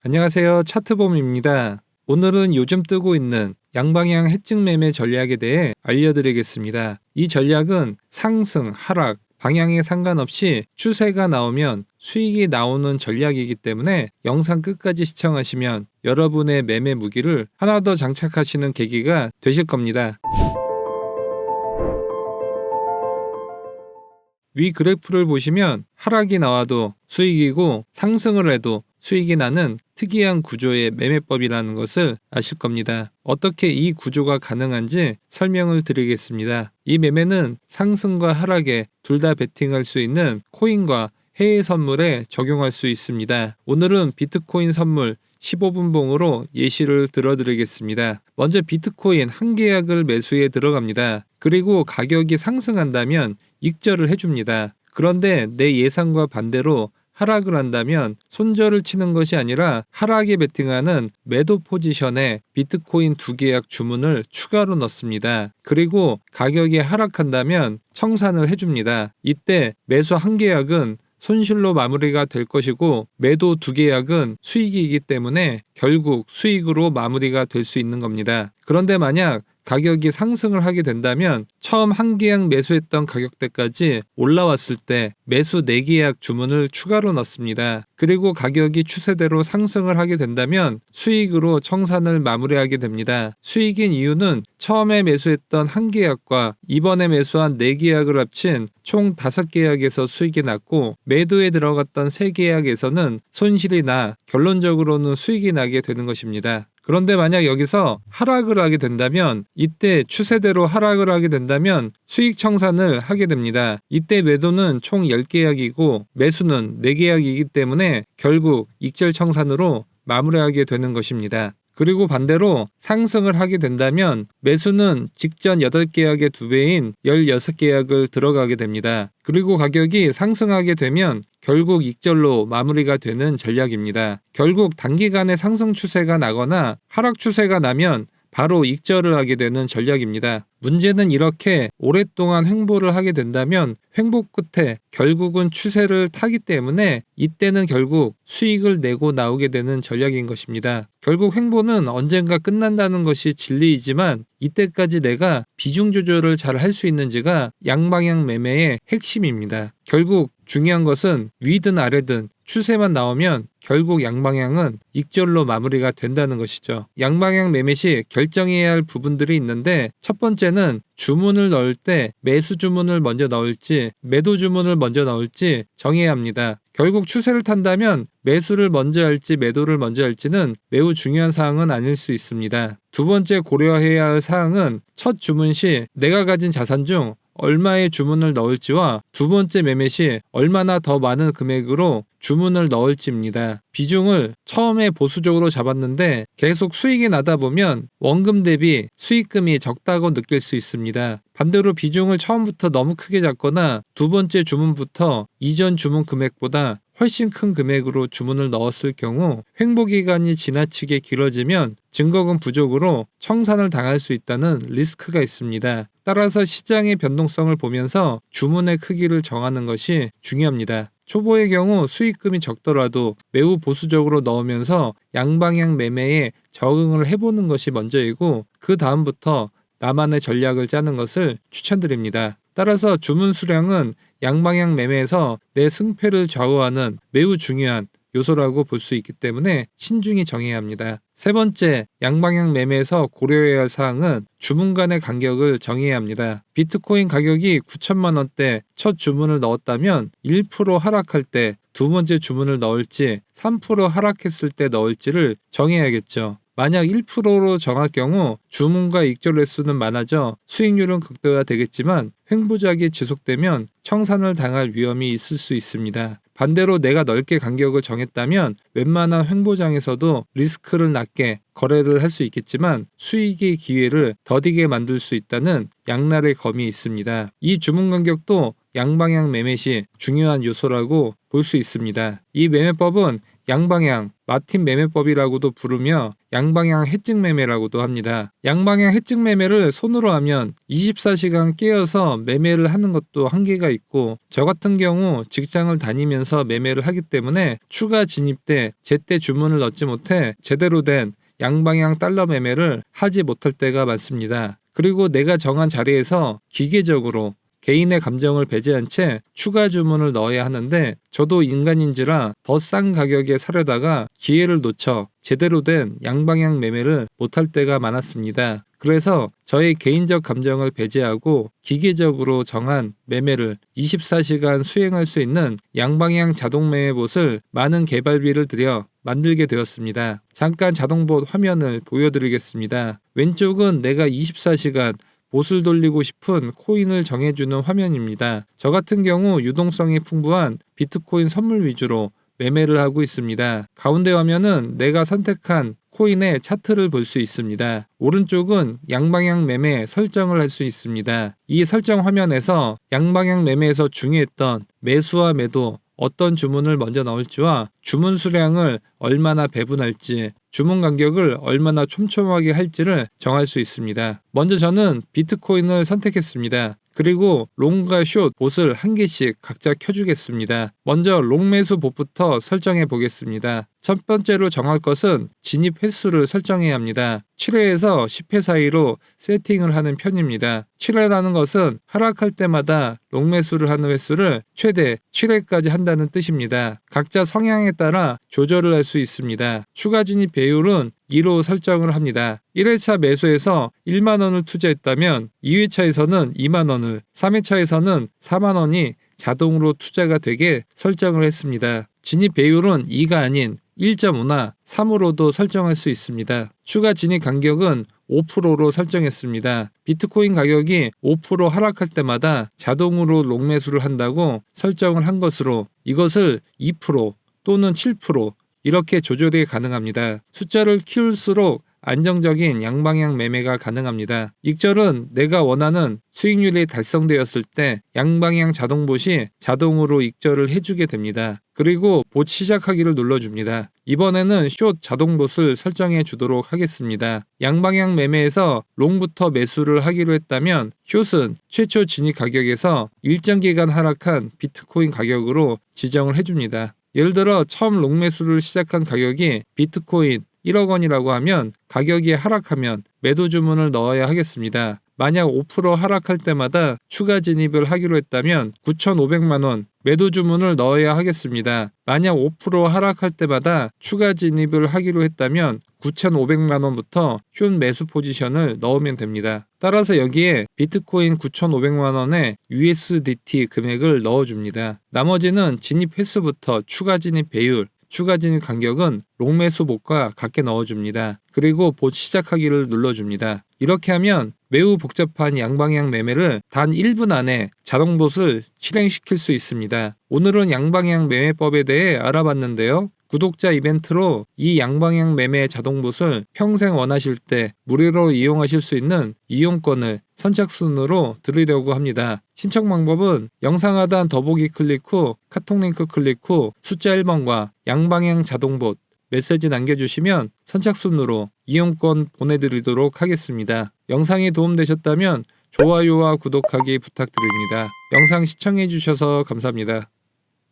안녕하세요. 차트봄입니다. 오늘은 요즘 뜨고 있는 양방향 해증 매매 전략에 대해 알려드리겠습니다. 이 전략은 상승, 하락, 방향에 상관없이 추세가 나오면 수익이 나오는 전략이기 때문에 영상 끝까지 시청하시면 여러분의 매매 무기를 하나 더 장착하시는 계기가 되실 겁니다. 위 그래프를 보시면 하락이 나와도 수익이고 상승을 해도 수익이 나는 특이한 구조의 매매법이라는 것을 아실 겁니다. 어떻게 이 구조가 가능한지 설명을 드리겠습니다. 이 매매는 상승과 하락에 둘 다 베팅할 수 있는 코인과 해외 선물에 적용할 수 있습니다. 오늘은 비트코인 선물 15분 봉으로 예시를 들어드리겠습니다. 먼저 비트코인 한 계약을 매수에 들어갑니다. 그리고 가격이 상승한다면 익절을 해줍니다. 그런데 내 예상과 반대로 하락을 한다면 손절을 치는 것이 아니라 하락에 베팅하는 매도 포지션에 비트코인 2계약 주문을 추가로 넣습니다. 그리고 가격이 하락한다면 청산을 해줍니다. 이때 매수 한 계약은 손실로 마무리가 될 것이고 매도 2계약은 수익이기 때문에 결국 수익으로 마무리가 될 수 있는 겁니다. 그런데 만약 가격이 상승을 하게 된다면 처음 한 계약 매수했던 가격대까지 올라왔을 때 매수 4계약 주문을 추가로 넣습니다. 그리고 가격이 추세대로 상승을 하게 된다면 수익으로 청산을 마무리하게 됩니다. 수익인 이유는 처음에 매수했던 한 계약과 이번에 매수한 4계약을 합친 총 5계약에서 수익이 났고 매도에 들어갔던 3계약에서는 손실이 나 결론적으로는 수익이 나게 되는 것입니다. 그런데 만약 여기서 하락을 하게 된다면 이때 추세대로 하락을 하게 된다면 수익 청산을 하게 됩니다. 이때 매도는 총 10계약이고 매수는 4계약이기 때문에 결국 익절 청산으로 마무리하게 되는 것입니다. 그리고 반대로 상승을 하게 된다면 매수는 직전 8계약의 2배인 16계약을 들어가게 됩니다. 그리고 가격이 상승하게 되면 결국 익절로 마무리가 되는 전략입니다. 결국 단기간에 상승 추세가 나거나 하락 추세가 나면 바로 익절을 하게 되는 전략입니다. 문제는 이렇게 오랫동안 횡보를 하게 된다면 횡보 끝에 결국은 추세를 타기 때문에 이때는 결국 수익을 내고 나오게 되는 전략인 것입니다. 결국 횡보는 언젠가 끝난다는 것이 진리이지만 이때까지 내가 비중 조절을 잘 할 수 있는지가 양방향 매매의 핵심입니다. 결국 중요한 것은 위든 아래든 추세만 나오면 결국 양방향은 익절로 마무리가 된다는 것이죠. 양방향 매매 시 결정해야 할 부분들이 있는데 첫 번째는 주문을 넣을 때 매수 주문을 먼저 넣을지 매도 주문을 먼저 넣을지 정해야 합니다. 결국 추세를 탄다면 매수를 먼저 할지 매도를 먼저 할지는 매우 중요한 사항은 아닐 수 있습니다. 두 번째 고려해야 할 사항은 첫 주문 시 내가 가진 자산 중 얼마의 주문을 넣을지와 두 번째 매매 시 얼마나 더 많은 금액으로 주문을 넣을지입니다. 비중을 처음에 보수적으로 잡았는데 계속 수익이 나다 보면 원금 대비 수익금이 적다고 느낄 수 있습니다. 반대로 비중을 처음부터 너무 크게 잡거나 두 번째 주문부터 이전 주문 금액보다 훨씬 큰 금액으로 주문을 넣었을 경우 횡보 기간이 지나치게 길어지면 증거금 부족으로 청산을 당할 수 있다는 리스크가 있습니다. 따라서 시장의 변동성을 보면서 주문의 크기를 정하는 것이 중요합니다. 초보의 경우 수익금이 적더라도 매우 보수적으로 넣으면서 양방향 매매에 적응을 해보는 것이 먼저이고 그 다음부터 나만의 전략을 짜는 것을 추천드립니다. 따라서 주문 수량은 양방향 매매에서 내 승패를 좌우하는 매우 중요한 요소라고 볼 수 있기 때문에 신중히 정해야 합니다. 세 번째, 양방향 매매에서 고려해야 할 사항은 주문 간의 간격을 정해야 합니다. 비트코인 가격이 9천만 원대 첫 주문을 넣었다면 1% 하락할 때 두 번째 주문을 넣을지 3% 하락했을 때 넣을지를 정해야겠죠. 만약 1%로 정할 경우 주문과 익절 횟수는 많아져 수익률은 극대화되겠지만 횡보작이 지속되면 청산을 당할 위험이 있을 수 있습니다. 반대로 내가 넓게 간격을 정했다면 웬만한 횡보장에서도 리스크를 낮게 거래를 할 수 있겠지만 수익의 기회를 더디게 만들 수 있다는 양날의 검이 있습니다. 이 주문 간격도 양방향 매매 시 중요한 요소라고 볼 수 있습니다. 이 매매법은 양방향 마틴 매매법이라고도 부르며 양방향 해증 매매라고도 합니다. 양방향 해증 매매를 손으로 하면 24시간 깨어서 매매를 하는 것도 한계가 있고, 저 같은 경우 직장을 다니면서 매매를 하기 때문에 추가 진입 때 제때 주문을 넣지 못해 제대로 된 양방향 달러 매매를 하지 못할 때가 많습니다. 그리고 내가 정한 자리에서 기계적으로 개인의 감정을 배제한 채 추가 주문을 넣어야 하는데, 저도 인간인지라 더 싼 가격에 사려다가 기회를 놓쳐 제대로 된 양방향 매매를 못할 때가 많았습니다. 그래서 저의 개인적 감정을 배제하고 기계적으로 정한 매매를 24시간 수행할 수 있는 양방향 자동 매매봇을 많은 개발비를 들여 만들게 되었습니다. 잠깐 자동봇 화면을 보여드리겠습니다. 왼쪽은 내가 24시간 봇을 돌리고 싶은 코인을 정해주는 화면입니다. 저 같은 경우 유동성이 풍부한 비트코인 선물 위주로 매매를 하고 있습니다. 가운데 화면은 내가 선택한 코인의 차트를 볼 수 있습니다. 오른쪽은 양방향 매매 설정을 할 수 있습니다. 이 설정 화면에서 양방향 매매에서 중요했던 매수와 매도, 어떤 주문을 먼저 넣을지와 주문 수량을 얼마나 배분할지, 주문 간격을 얼마나 촘촘하게 할지를 정할 수 있습니다. 먼저 저는 비트코인을 선택했습니다. 그리고 롱과 숏 봇을 한 개씩 각자 켜주겠습니다. 먼저 롱 매수 봇부터 설정해 보겠습니다. 첫 번째로 정할 것은 진입 횟수를 설정해야 합니다. 7회에서 10회 사이로 세팅을 하는 편입니다. 7회라는 것은 하락할 때마다 롱 매수를 하는 횟수를 최대 7회까지 한다는 뜻입니다. 각자 성향에 따라 조절을 할 수 있습니다. 추가 진입 배율은 2로 설정을 합니다. 1회차 매수에서 1만원을 투자했다면 2회차에서는 2만원을, 3회차에서는 4만원이 자동으로 투자가 되게 설정을 했습니다. 진입 배율은 2가 아닌 1.5나 3으로도 설정할 수 있습니다. 추가 진입 간격은 5%로 설정했습니다. 비트코인 가격이 5% 하락할 때마다 자동으로 롱 매수를 한다고 설정을 한 것으로 이것을 2% 또는 7% 이렇게 조절이 가능합니다. 숫자를 키울수록 안정적인 양방향 매매가 가능합니다. 익절은 내가 원하는 수익률이 달성되었을 때 양방향 자동봇이 자동으로 익절을 해주게 됩니다. 그리고 봇 시작하기를 눌러줍니다. 이번에는 숏 자동봇을 설정해 주도록 하겠습니다. 양방향 매매에서 롱부터 매수를 하기로 했다면 숏은 최초 진입 가격에서 일정 기간 하락한 비트코인 가격으로 지정을 해줍니다. 예를 들어 처음 롱 매수를 시작한 가격이 비트코인 1억 원이라고 하면 가격이 하락하면 매도 주문을 넣어야 하겠습니다. 만약 5% 하락할 때마다 추가 진입을 하기로 했다면 9,500만 원 매도 주문을 넣어야 하겠습니다. 만약 5% 하락할 때마다 추가 진입을 하기로 했다면 9,500만 원부터 숏 매수 포지션을 넣으면 됩니다. 따라서 여기에 비트코인 9,500만 원의 USDT 금액을 넣어줍니다. 나머지는 진입 횟수부터 추가 진입 배율, 추가 진입 간격은 롱 매수 봇과 같게 넣어줍니다. 그리고 봇 시작하기를 눌러줍니다. 이렇게 하면 매우 복잡한 양방향 매매를 단 1분 안에 자동봇을 실행시킬 수 있습니다. 오늘은 양방향 매매법에 대해 알아봤는데요. 구독자 이벤트로 이 양방향 매매 자동봇을 평생 원하실 때 무료로 이용하실 수 있는 이용권을 선착순으로 드리려고 합니다. 신청 방법은 영상 하단 더보기 클릭 후 카톡 링크 클릭 후 숫자 1번과 양방향 자동봇 메시지 남겨주시면 선착순으로 이용권 보내드리도록 하겠습니다. 영상이 도움되셨다면 좋아요와 구독하기 부탁드립니다. 영상 시청해주셔서 감사합니다.